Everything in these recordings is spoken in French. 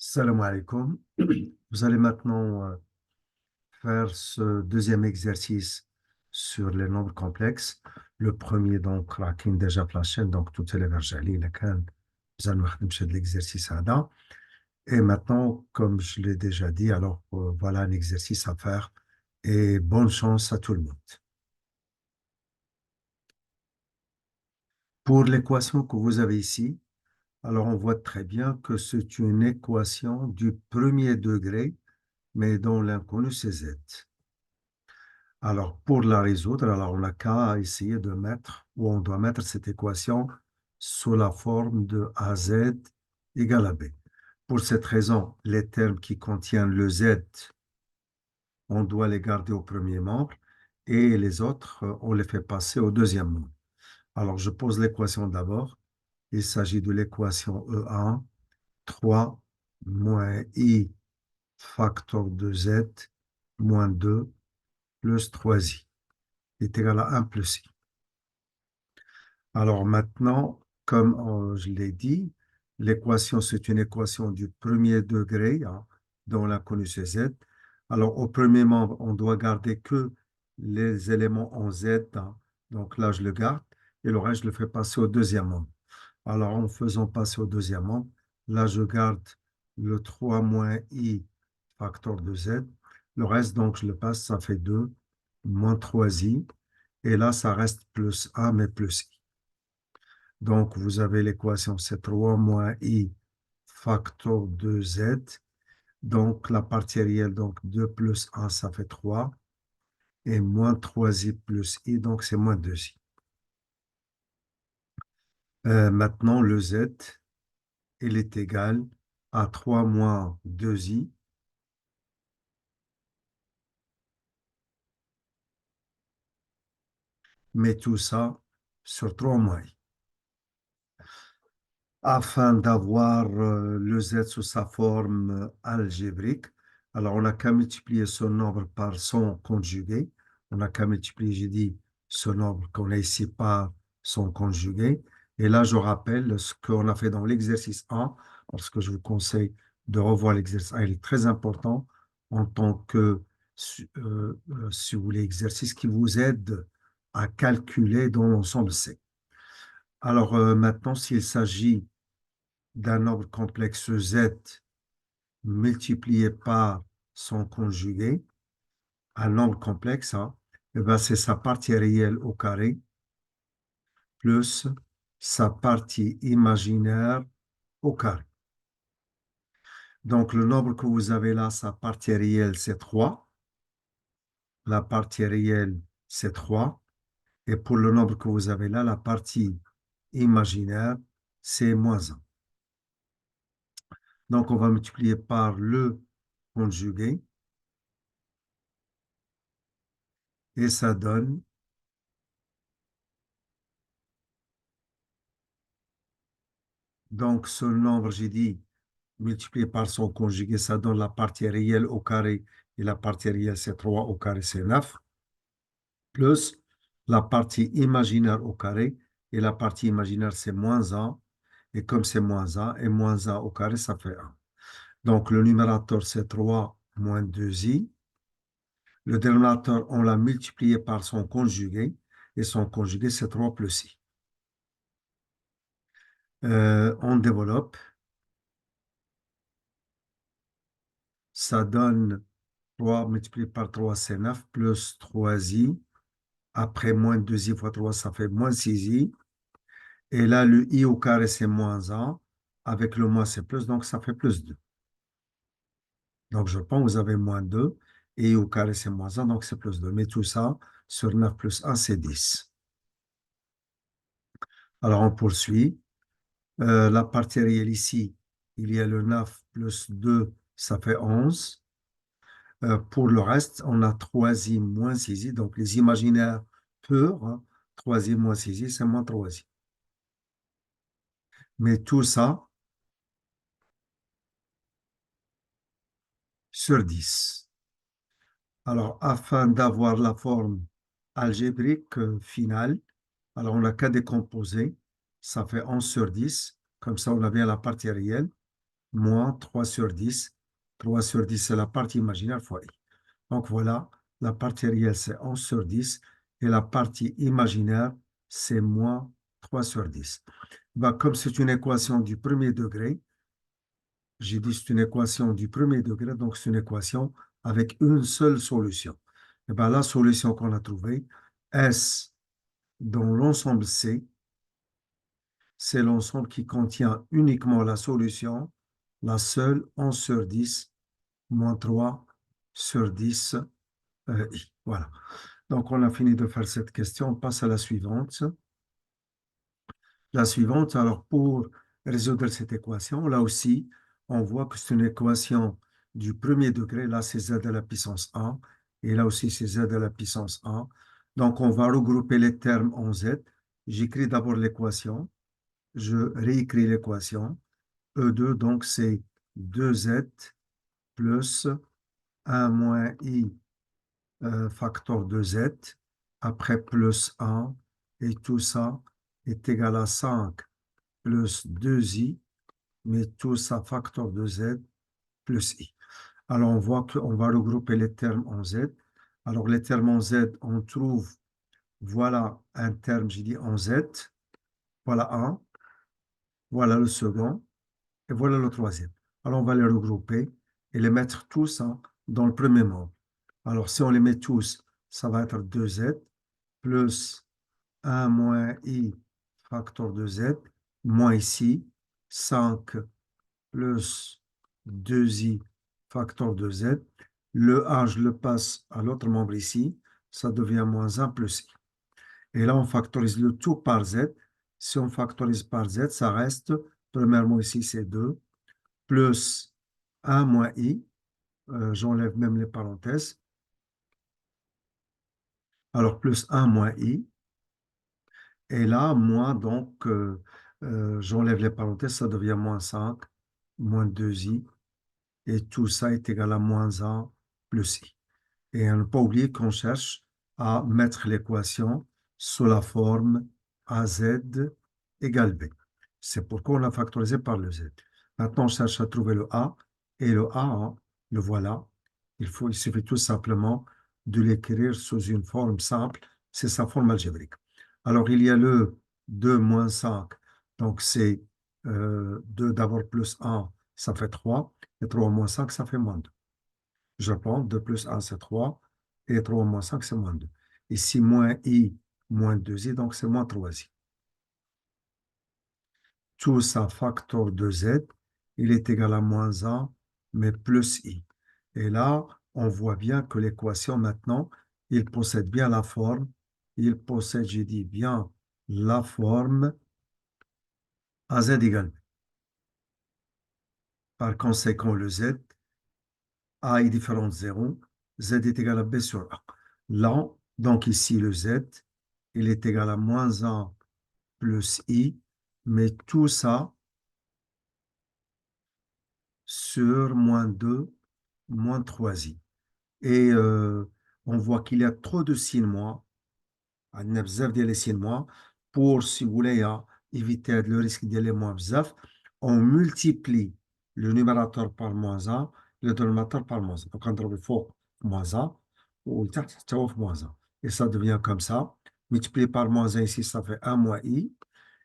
Salam alaikum. Vous allez maintenant faire ce deuxième exercice sur les nombres complexes. Le premier, donc, راكين déjà في la chaîne, donc tout est les اللي كان بزاف نخدم شي l'exercice هذا. Et maintenant, comme je l'ai déjà dit, alors voilà un exercice à faire et bonne chance à tout le monde. Pour l'équation que vous avez ici, alors on voit très bien que c'est une équation du premier degré, mais dont l'inconnu c'est z. Alors, pour la résoudre, alors on n'a qu'à essayer de mettre, ou on doit mettre cette équation sous la forme de AZ égale à B. Pour cette raison, les termes qui contiennent le Z, on doit les garder au premier membre et les autres, on les fait passer au deuxième membre. Alors, je pose l'équation d'abord. Il s'agit de l'équation E1, 3 moins I facteur de Z moins 2 plus 3I est égal à 1 plus I. Alors maintenant, comme je l'ai dit, l'équation, c'est une équation du premier degré, hein, dont l'inconnu c'est z. Alors au premier membre, on doit garder que les éléments en z, hein. Donc là, je le garde et le reste, je le fais passer au deuxième membre. Alors en faisant passer au deuxième membre, là, je garde le 3 moins i facteur de z. Le reste, donc, je le passe, ça fait 2 moins 3i. Et là, ça reste plus 1, mais plus i. Donc, vous avez l'équation, c'est 3 moins i facteur de z. Donc, la partie réelle, donc 2 plus 1, ça fait 3. Et moins 3i plus i, donc c'est moins 2i. Maintenant, le z, il est égal à 3 moins 2i. Mais tout ça sur 3 moins i. Afin d'avoir le z sous sa forme algébrique, alors on n'a qu'à multiplier ce nombre par son conjugué. On n'a qu'à multiplier, j'ai dit, ce nombre qu'on a ici par son conjugué. Et là, je rappelle ce qu'on a fait dans l'exercice 1, parce que je vous conseille de revoir l'exercice 1. Il est très important en tant que, si vous voulez, exercice qui vous aide à calculer dans l'ensemble C. Alors maintenant, s'il s'agit d'un nombre complexe z multiplié par son conjugué, un nombre complexe, hein, eh ben c'est sa partie réelle au carré plus sa partie imaginaire au carré. Donc, le nombre que vous avez là, sa partie réelle, c'est 3. La partie réelle, c'est 3. Et pour le nombre que vous avez là, la partie imaginaire, c'est moins 1. Donc, on va multiplier par le conjugué. Et ça donne donc ce nombre, j'ai dit, multiplié par son conjugué, ça donne la partie réelle au carré. Et la partie réelle, c'est 3 au carré, c'est 9. Plus la partie imaginaire au carré. Et la partie imaginaire, c'est moins 1. Et comme c'est moins 1, et moins 1 au carré, ça fait 1. Donc le numérateur, c'est 3 moins 2i. Le dénominateur, on l'a multiplié par son conjugué. Et son conjugué, c'est 3 plus i. On développe. Ça donne 3 multiplié par 3, c'est 9, plus 3i. Après, moins 2i fois 3, ça fait moins 6i. Et là, le i au carré, c'est moins 1. Avec le moins, c'est plus, donc ça fait plus 2. Donc, je pense que vous avez moins 2. Et i au carré, c'est moins 1, donc c'est plus 2. Mais tout ça, sur 9 plus 1, c'est 10. Alors, on poursuit. La partie réelle ici, il y a le 9 plus 2, ça fait 11. Pour le reste, on a 3i moins 6i, donc les imaginaires purs, hein, 3i moins 6i, c'est moins 3i. Mais tout ça sur 10. Alors, afin d'avoir la forme algébrique finale, alors on n'a qu'à décomposer, ça fait 11 sur 10, comme ça on a bien la partie réelle, moins 3 sur 10. 3 sur 10, c'est la partie imaginaire fois i. Donc voilà, la partie réelle, c'est 11 sur 10 et la partie imaginaire, c'est moins 3 sur 10. Ben, comme c'est une équation du premier degré, j'ai dit c'est une équation du premier degré, donc c'est une équation avec une seule solution. Et ben, la solution qu'on a trouvée, S dans l'ensemble C, c'est l'ensemble qui contient uniquement la solution, la seule 11 sur 10, moins 3 sur 10, I. Voilà. Donc, on a fini de faire cette question. On passe à la suivante. La suivante, alors pour résoudre cette équation, là aussi, on voit que c'est une équation du premier degré. Là, c'est z à la puissance 1. Et là aussi, c'est z à la puissance 1. Donc, on va regrouper les termes en z. J'écris d'abord l'équation. Je réécris l'équation. E2, donc c'est 2z plus 1 moins i facteur de z, après plus 1, et tout ça est égal à 5 plus 2i, mais tout ça facteur de z plus i. Alors, on voit qu'on va regrouper les termes en z. Alors, les termes en z, on trouve, voilà un terme, j'ai dit en z, voilà un, voilà le second, et voilà le troisième. Alors, on va les regrouper et les mettre tous dans le premier membre. Alors, si on les met tous, ça va être 2z plus 1 moins i facteur de z, moins ici, 5 plus 2i facteur de z. Le a, je le passe à l'autre membre ici, ça devient moins 1 plus i. Et là, on factorise le tout par z. Si on factorise par z, ça reste, premièrement ici, c'est 2, plus 1 moins i, j'enlève même les parenthèses, alors plus 1 moins i, et là, moins, donc, j'enlève les parenthèses, ça devient moins 5, moins 2i, et tout ça est égal à moins 1 plus i. Et à ne pas oublier qu'on cherche à mettre l'équation sous la forme AZ égale B. C'est pourquoi on a factorisé par le Z. Maintenant, on cherche à trouver le A, et le A, le voilà. Il suffit tout simplement de l'écrire sous une forme simple, c'est sa forme algébrique. Alors, il y a le 2 moins 5, donc c'est 2 d'abord plus 1, ça fait 3, et 3 moins 5, ça fait moins 2. Je prends 2 plus 1, c'est 3, et 3 moins 5, c'est moins 2. Ici, moins i, moins 2i, donc c'est moins 3i. Tout ça, facteur de z, il est égal à moins 1, mais plus i. Et là, on voit bien que l'équation, maintenant, il possède bien la forme. Il possède, j'ai dit bien, la forme AZ égale B. Par conséquent, le z, A est différent de 0, z est égal à B sur A. Là, donc ici, le z, il est égal à moins 1 plus i, mais tout ça sur moins 2, moins 3i. Et on voit qu'il y a trop de signes moins, عندنا بزاف ديال les signes moins, pour, si vous voulez, éviter le risque d'y aller moins bzaf, on multiplie le numérateur par moins 1, le dénominateur par moins 1. Donc, on trouve le faux moins 1, ou le تحت moins 1. Et ça devient comme ça. Multiplié par moins 1 ici, ça fait 1 moins i.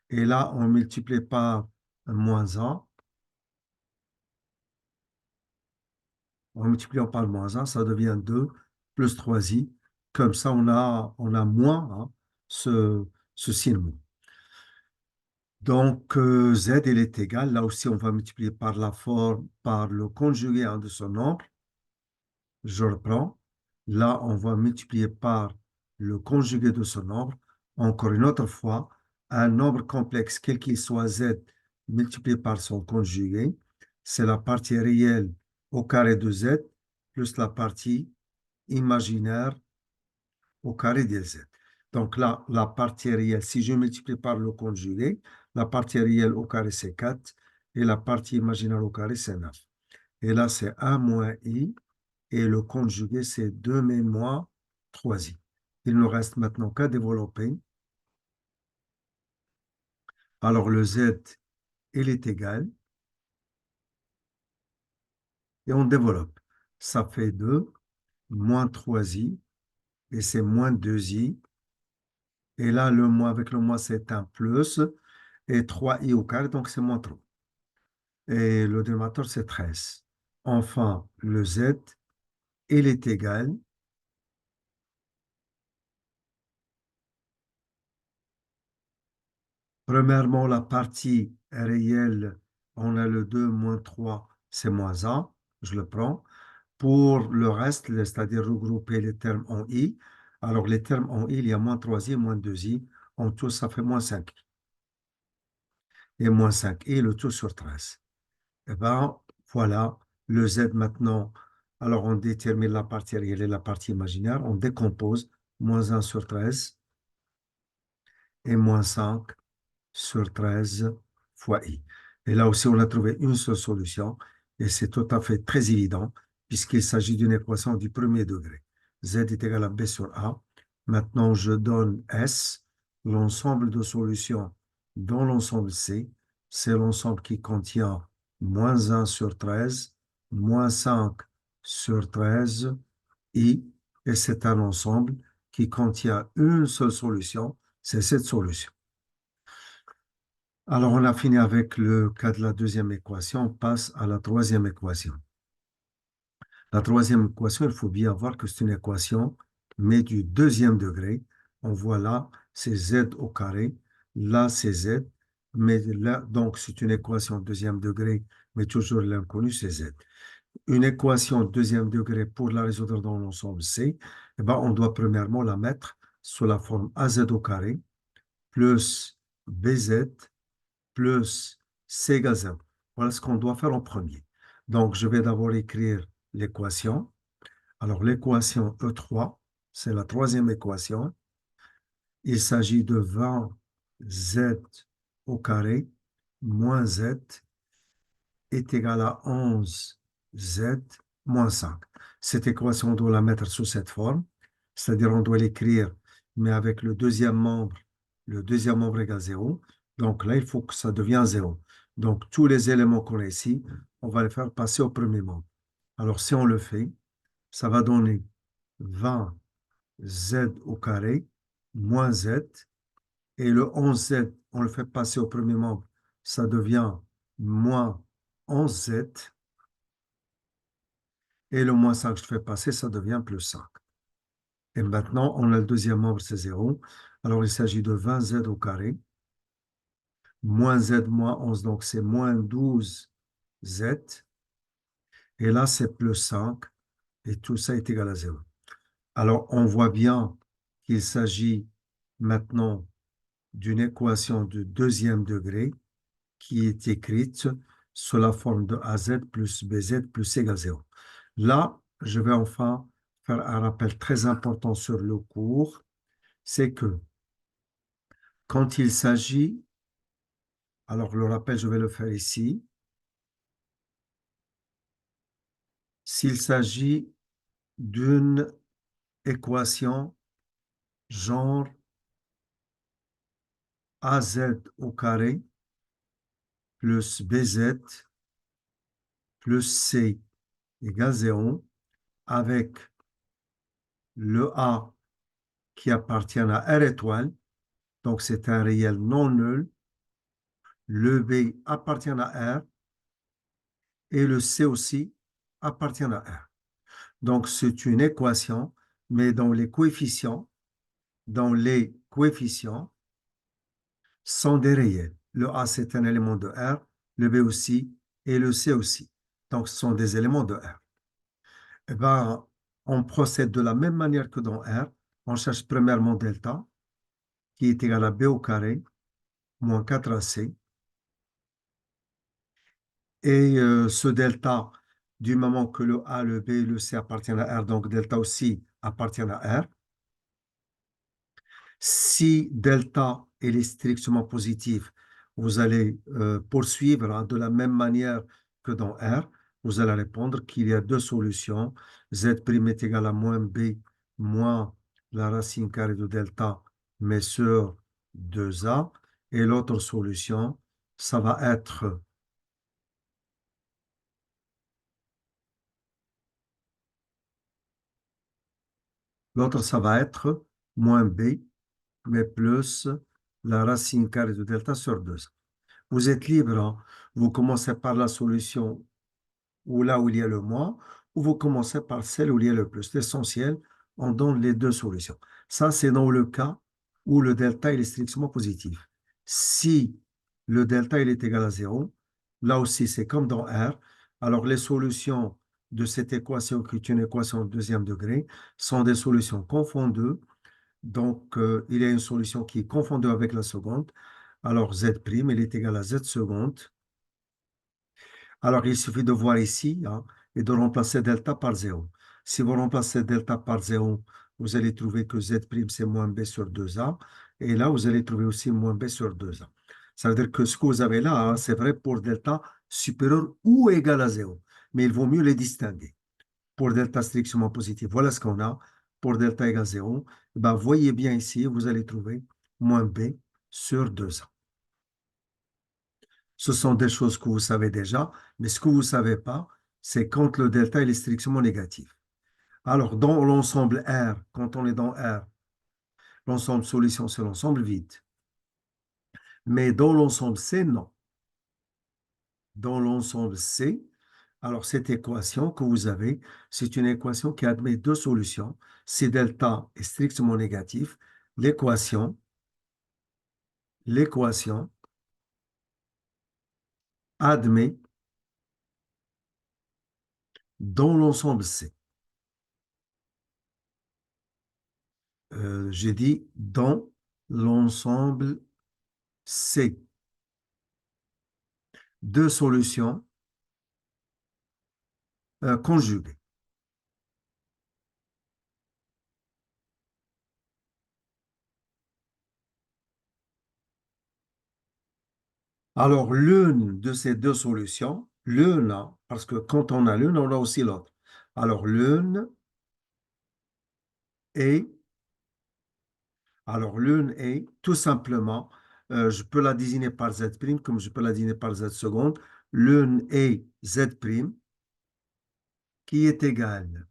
Et là, on multiplie par moins 1. En multipliant par moins 1, ça devient 2 plus 3i. Comme ça, on a moins ce signe moins. Donc, z, il est égal. Là aussi, on va multiplier par la forme, par le conjugué de ce nombre. Je reprends. Là, on va multiplier par le conjugué de ce nombre. Encore une autre fois, un nombre complexe, quel qu'il soit z, multiplié par son conjugué, c'est la partie réelle au carré de z plus la partie imaginaire au carré de z. Donc là, la partie réelle, si je multiplie par le conjugué, la partie réelle au carré, c'est 4, et la partie imaginaire au carré, c'est 9. Et là, c'est 1 moins i, et le conjugué, c'est 2 mais moins 3i. Il nous reste maintenant qu'à développer. Alors, le z, il est égal. et on développe. Ça fait 2 moins 3i, et c'est moins 2i. Et là, le moins avec le moins, c'est un plus, et 3i au carré, donc c'est moins 3. Et le dénominateur, c'est 13. Enfin, le z, il est égal. Premièrement, la partie réelle, on a le 2 moins 3, c'est moins 1, je le prends. Pour le reste, c'est-à-dire regrouper les termes en i, alors les termes en i, il y a moins 3i, moins 2i, en tout, ça fait moins 5. Et moins 5i, le tout sur 13. Et bien, voilà, le z maintenant, alors on détermine la partie réelle et la partie imaginaire, on décompose moins 1 sur 13 et moins 5 sur 13 fois i. Et là aussi, on a trouvé une seule solution, et c'est tout à fait très évident, puisqu'il s'agit d'une équation du premier degré. Z est égal à B sur A. Maintenant, je donne S, l'ensemble de solutions dans l'ensemble C, c'est l'ensemble qui contient moins 1 sur 13, moins 5 sur 13, I, et c'est un ensemble qui contient une seule solution, c'est cette solution. Alors, on a fini avec le cas de la deuxième équation. On passe à la troisième équation. La troisième équation, il faut bien voir que c'est une équation, mais du deuxième degré. On voit là, c'est z au carré. Là, c'est z. Mais là, donc, c'est une équation deuxième degré, mais toujours l'inconnu, c'est z. Une équation deuxième degré, pour la résoudre dans l'ensemble C, eh ben, on doit premièrement la mettre sous la forme az au carré plus bz plus c égale 0. Voilà ce qu'on doit faire en premier. Donc, je vais d'abord écrire l'équation. Alors, l'équation E3, c'est la troisième équation. Il s'agit de 20z au carré moins z est égal à 11z moins 5. Cette équation, on doit la mettre sous cette forme, c'est-à-dire on doit l'écrire, mais avec le deuxième membre égale 0. Donc là, il faut que ça devienne 0. Donc tous les éléments qu'on a ici, on va les faire passer au premier membre. Alors si on le fait, ça va donner 20z au carré moins z, et le 11z, on le fait passer au premier membre, ça devient moins 11z, et le moins 5 que je fais passer, ça devient plus 5. Et maintenant, on a le deuxième membre, c'est 0. Alors, il s'agit de 20z au carré, moins z moins 11, donc c'est moins 12z. Et là, c'est plus 5, et tout ça est égal à 0. Alors, on voit bien qu'il s'agit maintenant d'une équation de deuxième degré qui est écrite sous la forme de AZ plus BZ plus C égale 0. Là, je vais enfin faire un rappel très important sur le cours, c'est que quand il s'agit, alors le rappel, je vais le faire ici, s'il s'agit d'une équation genre AZ au carré plus BZ plus C égale 0, avec le A qui appartient à R étoile, donc c'est un réel non nul, le B appartient à R et le C aussi appartient à R. Donc c'est une équation, mais dans les coefficients sont des réels. Le A, c'est un élément de R, le B aussi, et le C aussi. Donc ce sont des éléments de R. Eh ben, on procède de la même manière que dans R. On cherche premièrement delta, qui est égal à B au carré, moins 4AC. Et ce delta, du moment que le A, le B et le C appartiennent à R, donc delta aussi appartient à R. Si delta est strictement positif, vous allez poursuivre de la même manière que dans R. Vous allez répondre qu'il y a deux solutions. Z' est égal à moins B moins la racine carrée de delta, mais sur 2A. Et l'autre solution, ça va être L'autre, ça va être moins b, mais plus la racine carrée de delta sur 2. Vous êtes libre, hein. Vous commencez par la solution ou là où il y a le moins, ou vous commencez par celle où il y a le plus. L'essentiel, on donne les deux solutions. Ça, c'est dans le cas où le delta il est strictement positif. Si le delta il est égal à 0, là aussi, c'est comme dans R. Alors, les solutions de cette équation, qui est une équation de deuxième degré, sont des solutions confondues. Donc, il y a une solution qui est confondue avec la seconde. Alors, Z', il est égal à Z seconde. Alors, il suffit de voir ici, hein, et de remplacer delta par 0. Si vous remplacez delta par 0, vous allez trouver que Z' c'est moins B sur 2A. Et là, vous allez trouver aussi moins B sur 2A. Ça veut dire que ce que vous avez là, hein, c'est vrai pour delta supérieur ou égal à 0. Mais il vaut mieux les distinguer. Pour delta strictement positif, voilà ce qu'on a. Pour delta égal à 0, ben, voyez bien ici, vous allez trouver moins B sur 2A. Ce sont des choses que vous savez déjà, mais ce que vous ne savez pas, c'est quand le delta il est strictement négatif. Alors, dans l'ensemble R, quand on est dans R, l'ensemble solution, c'est l'ensemble vide. Mais dans l'ensemble C, non. Dans l'ensemble C, alors cette équation que vous avez, c'est une équation qui admet deux solutions. Si delta est strictement négatif, l'équation admet dans l'ensemble C. J'ai dit dans l'ensemble C. Deux solutions conjuguées. Alors, l'une de ces deux solutions, l'une, parce que quand on a l'une, on a aussi l'autre. Alors, est, l'une est tout simplement, je peux la désigner par Z' comme je peux la désigner par Z seconde. L'une est Z' qui est égale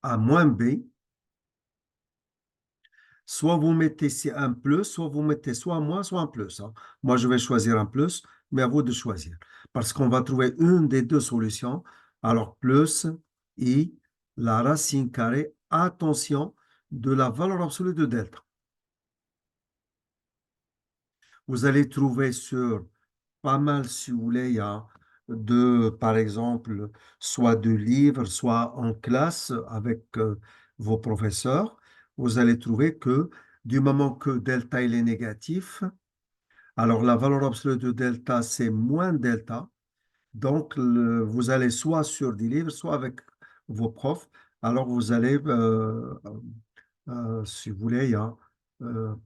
à moins B. Soit vous mettez ici un plus, soit vous mettez soit un moins, soit un plus, hein. Moi, je vais choisir un plus, mais à vous de choisir. Parce qu'on va trouver une des deux solutions. Alors, plus i, la racine carrée, attention, de la valeur absolue de delta. Vous allez trouver sur pas mal, si vous voulez, il y a par exemple, soit de livres, soit en classe avec vos professeurs. Vous allez trouver que du moment que delta il est négatif, alors la valeur absolue de delta, c'est moins delta. Donc, vous allez soit sur des livres, soit avec vos profs. Alors, vous allez, si vous voulez, hein,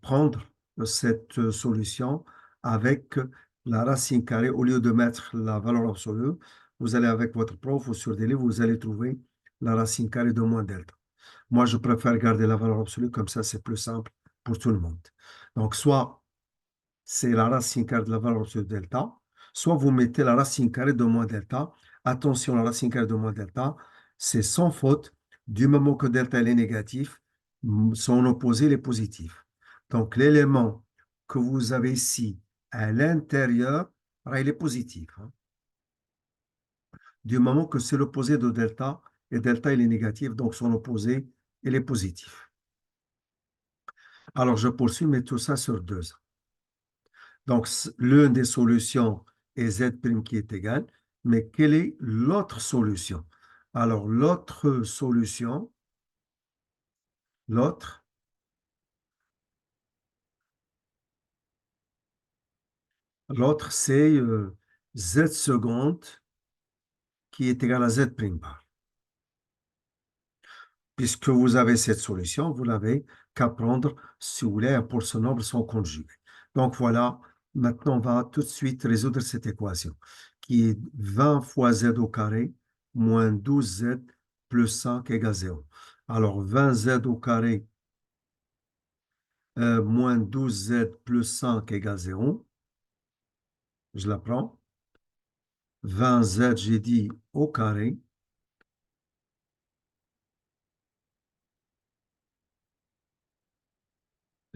prendre cette solution avec la racine carrée. Au lieu de mettre la valeur absolue, vous allez avec votre prof ou sur des livres, vous allez trouver la racine carrée de moins delta. Moi, je préfère garder la valeur absolue, comme ça, c'est plus simple pour tout le monde. Donc, soit c'est la racine carrée de la valeur absolue de delta, soit vous mettez la racine carrée de moins delta. Attention, la racine carrée de moins delta, c'est sans faute, du moment que delta est négatif, son opposé il est positif. Donc, l'élément que vous avez ici à l'intérieur, il est positif, hein. Du moment que c'est l'opposé de delta, et delta il est négatif, donc son opposé il est positif. Alors, je poursuis, mais tout ça sur 2. Donc, l'une des solutions est Z' qui est égal, mais quelle est l'autre solution? Alors, l'autre solution, l'autre, c'est Z seconde qui est égal à Z' bar. Puisque vous avez cette solution, vous n'avez qu'à prendre, si vous voulez, pour ce nombre sont conjugués. Donc voilà, maintenant on va tout de suite résoudre cette équation qui est 20 fois z au carré moins 12z plus 5 égale 0. Alors 20z au carré moins 12z plus 5 égale 0. Je la prends. 20z, j'ai dit au carré,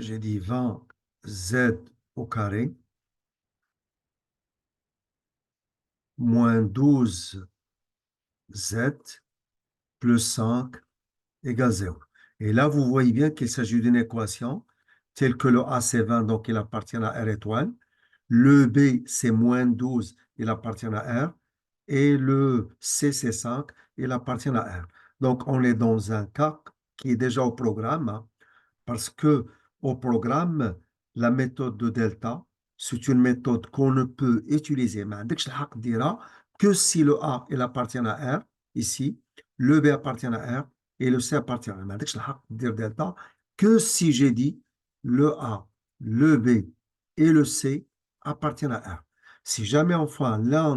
j'ai dit 20 Z au carré, moins 12 Z plus 5 égale 0. Et là, vous voyez bien qu'il s'agit d'une équation telle que le A, c'est 20, donc il appartient à R étoile. Le B, c'est moins 12, il appartient à R. Et le C, c'est 5, il appartient à R. Donc, on est dans un cas qui est déjà au programme, hein, parce que au programme, la méthode de delta, c'est une méthode qu'on ne peut utiliser. Mais عندكش الحق ديرها que si le A, il appartient à R, ici, le B appartient à R, et le C appartient à R. ما عندكش الحق dire delta que si j'ai dit le A, le B et le C appartiennent à R. Si jamais enfin l'un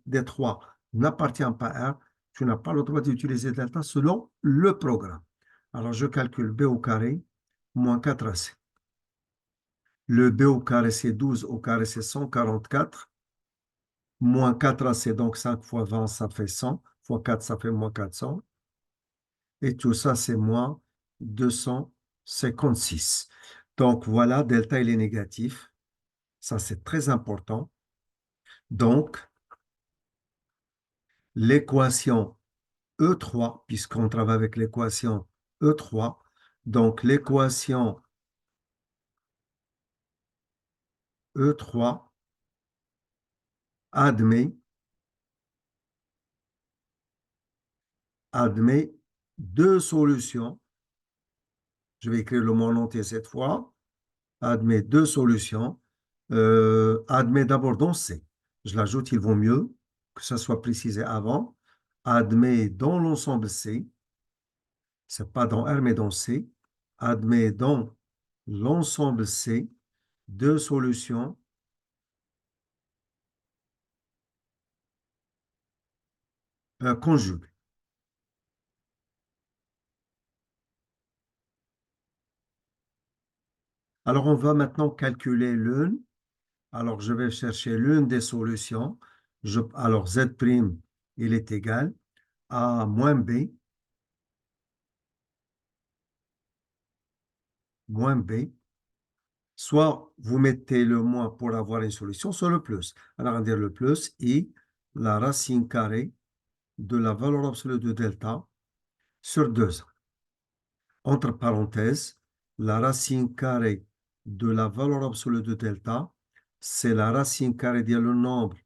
des trois n'appartient pas à R, tu n'as pas le droit d'utiliser delta selon le programme. Alors je calcule B au carré moins 4AC. Le B au carré, c'est 12 au carré, c'est 144. Moins 4AC, donc 5 fois 20, ça fait 100. Fois 4, ça fait moins 400. Et tout ça, c'est moins 256. Donc voilà, delta, il est négatif. Ça, c'est très important. Donc, l'équation E3, puisqu'on travaille avec l'équation E3, donc l'équation E3 admet deux solutions. Je vais écrire le mot en entier cette fois. Admet deux solutions. Admet d'abord dans C. Je l'ajoute, il vaut mieux que ça soit précisé avant. Admet dans l'ensemble C. C'est pas dans R, mais dans C. Admet dans l'ensemble C deux solutions conjugues. Alors, on va maintenant calculer l'une. Alors, je vais chercher l'une des solutions. Alors, Z', il est égal à moins B, Soit vous mettez le moins pour avoir une solution, soit le plus. Alors, on va dire le plus I, la racine carrée de la valeur absolue de delta sur 2. Entre parenthèses, la racine carrée de la valeur absolue de delta, c'est la racine carrée de le nombre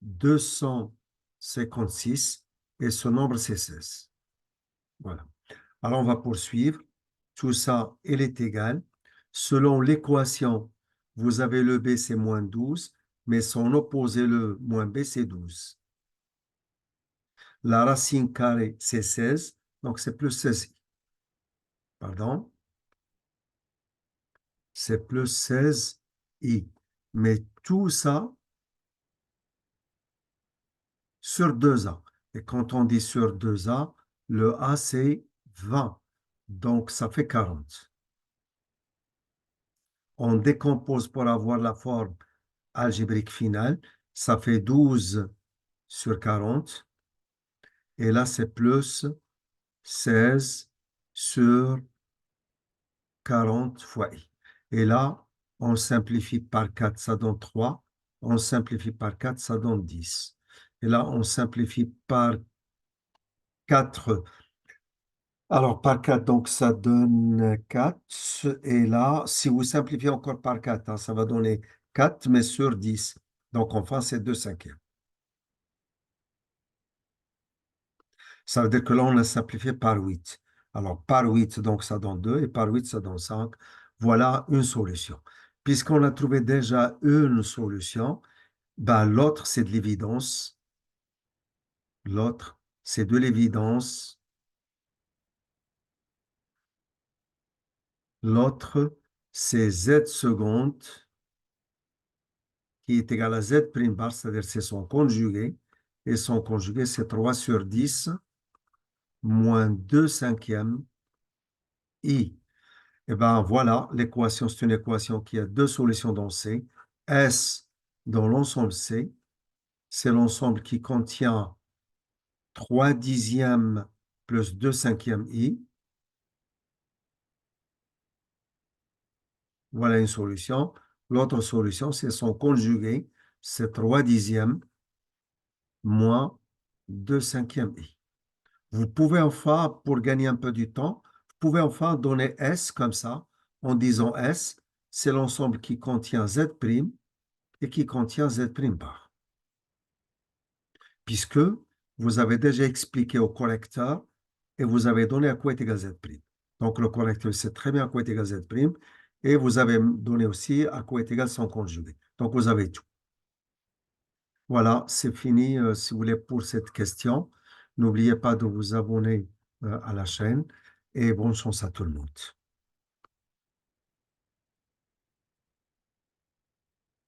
256 et ce nombre c'est 16. Voilà. Alors on va poursuivre. Tout ça, il est égal. Selon l'équation, vous avez le B c'est moins 12, mais son opposé, le moins B, c'est 12. La racine carrée, c'est 16, donc c'est plus 16. Pardon, c'est plus 16i. Mais tout ça sur 2a. Et quand on dit sur 2a, le A, c'est 20. Donc, ça fait 40. On décompose pour avoir la forme algébrique finale. Ça fait 12 sur 40. Et là, c'est plus 16 sur 40 fois i. Et là, on simplifie par 4, ça donne 3. On simplifie par 4, ça donne 10. Et là, on simplifie par 4. Alors, par 4, donc ça donne 4. Et là, si vous simplifiez encore par 4, hein, ça va donner 4, mais sur 10. Donc, enfin, c'est 2 cinquièmes. Ça veut dire que là, on a simplifié par 8. Alors, par 8, donc ça donne 2, et par 8, ça donne 5. Voilà une solution. Puisqu'on a trouvé déjà une solution, ben, l'autre, c'est de l'évidence. L'autre, c'est de l'évidence. L'autre, c'est Z seconde qui est égal à Z prime bar, c'est-à-dire c'est son conjugué. Et son conjugué, c'est 3 sur 10 moins 2 cinquièmes I. Et bien voilà, l'équation, c'est une équation qui a deux solutions dans C. S dans l'ensemble C, c'est l'ensemble qui contient 3 dixièmes plus 2 cinquièmes I. Voilà une solution. L'autre solution, c'est son conjugué, c'est 3 dixièmes moins 2 cinquièmes i. Vous pouvez enfin, pour gagner un peu du temps, vous pouvez enfin donner S comme ça, en disant S, c'est l'ensemble qui contient Z' et qui contient Z' bar. Puisque vous avez déjà expliqué au correcteur et vous avez donné à quoi est égal Z'. Donc le correcteur sait très bien à quoi est égal Z', et vous avez donné aussi à quoi est égal son conjugué. Donc vous avez tout. Voilà, c'est fini, si vous voulez, pour cette question. N'oubliez pas de vous abonner à la chaîne et bonne chance à tout le monde.